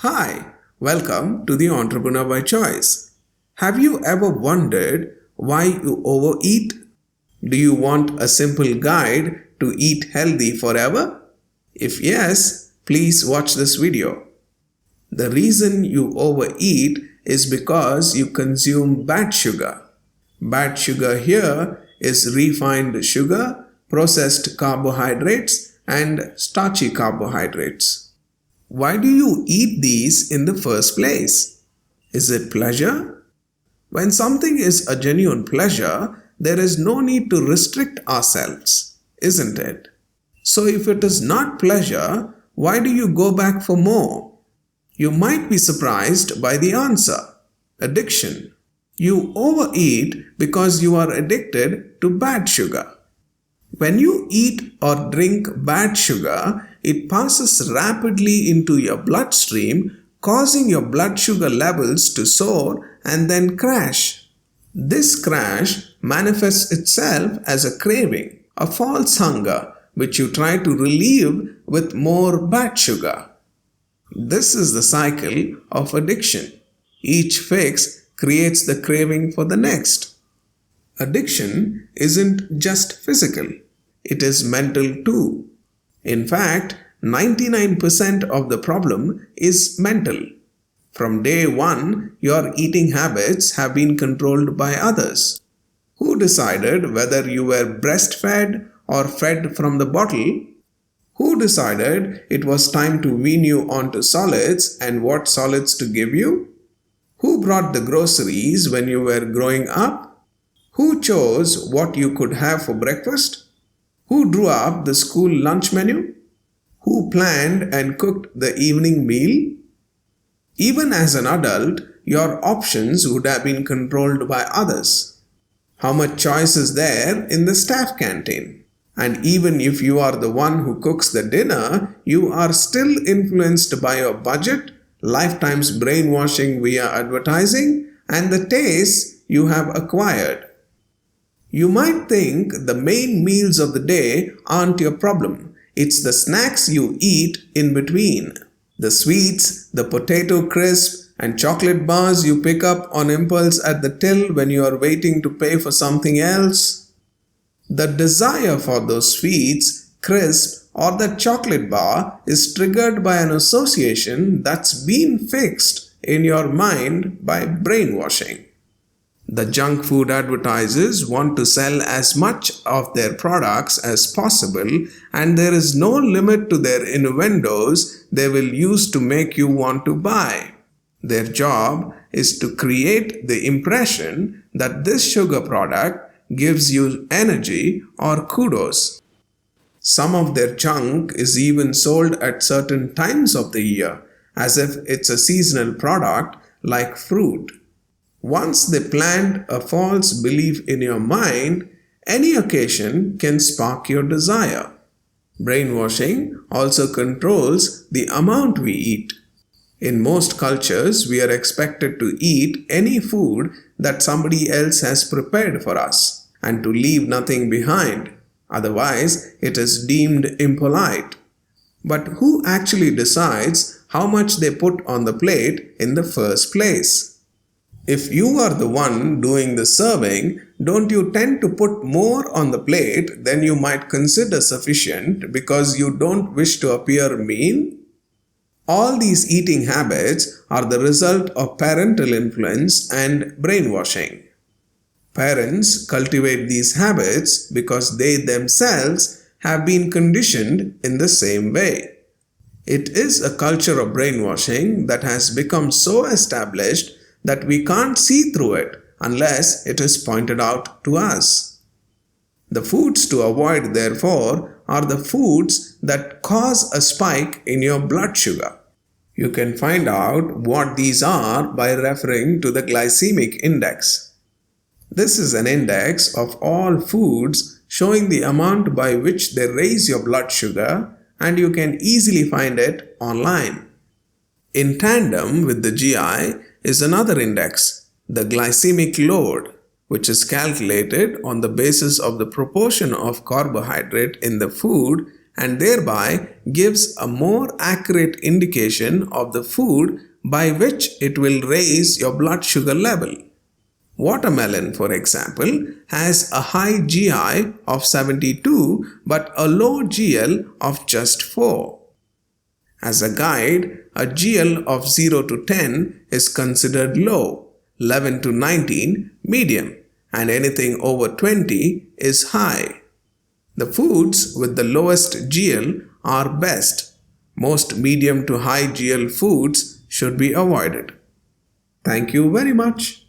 Hi, welcome to the Entrepreneur by Choice. Have you ever wondered why you overeat? Do you want a simple guide to eat healthy forever? If yes, please watch this video. The reason you overeat is because you consume bad sugar. Bad sugar here is refined sugar, processed carbohydrates, and starchy carbohydrates. Why do you eat these in the first place? Is it pleasure? When something is a genuine pleasure, there is no need to restrict ourselves, isn't it? So if it is not pleasure, why do you go back for more? You might be surprised by the answer. Addiction. You overeat because you are addicted to bad sugar. When you eat or drink bad sugar, it passes rapidly into your bloodstream, causing your blood sugar levels to soar and then crash. This crash manifests itself as a craving, a false hunger, which you try to relieve with more bad sugar. This is the cycle of addiction. Each fix creates the craving for the next. Addiction isn't just physical, it is mental too. In fact, 99% of the problem is mental. From day one, your eating habits have been controlled by others. Who decided whether you were breastfed or fed from the bottle? Who decided it was time to wean you onto solids and what solids to give you? Who brought the groceries when you were growing up? Who chose what you could have for breakfast? Who drew up the school lunch menu? Who planned and cooked the evening meal? Even as an adult, your options would have been controlled by others. How much choice is there in the staff canteen? And even if you are the one who cooks the dinner, you are still influenced by your budget, lifetime's brainwashing via advertising, and the tastes you have acquired. You might think the main meals of the day aren't your problem. It's the snacks you eat in between. The sweets, the potato crisp, and chocolate bars you pick up on impulse at the till when you are waiting to pay for something else. The desire for those sweets, crisp, or the chocolate bar is triggered by an association that's been fixed in your mind by brainwashing. The junk food advertisers want to sell as much of their products as possible, and there is no limit to their innuendos they will use to make you want to buy. Their job is to create the impression that this sugar product gives you energy or kudos. Some of their junk is even sold at certain times of the year, as if it's a seasonal product like fruit. Once they plant a false belief in your mind, any occasion can spark your desire. Brainwashing also controls the amount we eat. In most cultures, we are expected to eat any food that somebody else has prepared for us and to leave nothing behind. Otherwise, it is deemed impolite. But who actually decides how much they put on the plate in the first place? If you are the one doing the serving, don't you tend to put more on the plate than you might consider sufficient because you don't wish to appear mean? All these eating habits are the result of parental influence and brainwashing. Parents cultivate these habits because they themselves have been conditioned in the same way. It is a culture of brainwashing that has become so established that we can't see through it unless it is pointed out to us. The foods to avoid, therefore, are the foods that cause a spike in your blood sugar. You can find out what these are by referring to the glycemic index. This is an index of all foods showing the amount by which they raise your blood sugar, and you can easily find it online. In tandem with the GI is another index, the glycemic load, which is calculated on the basis of the proportion of carbohydrate in the food and thereby gives a more accurate indication of the food by which it will raise your blood sugar level. Watermelon, for example, has a high GI of 72 but a low GL of just 4. As a guide, a GL of 0 to 10 is considered low, 11 to 19 medium, and anything over 20 is high. The foods with the lowest GL are best. Most medium to high GL foods should be avoided. Thank you very much.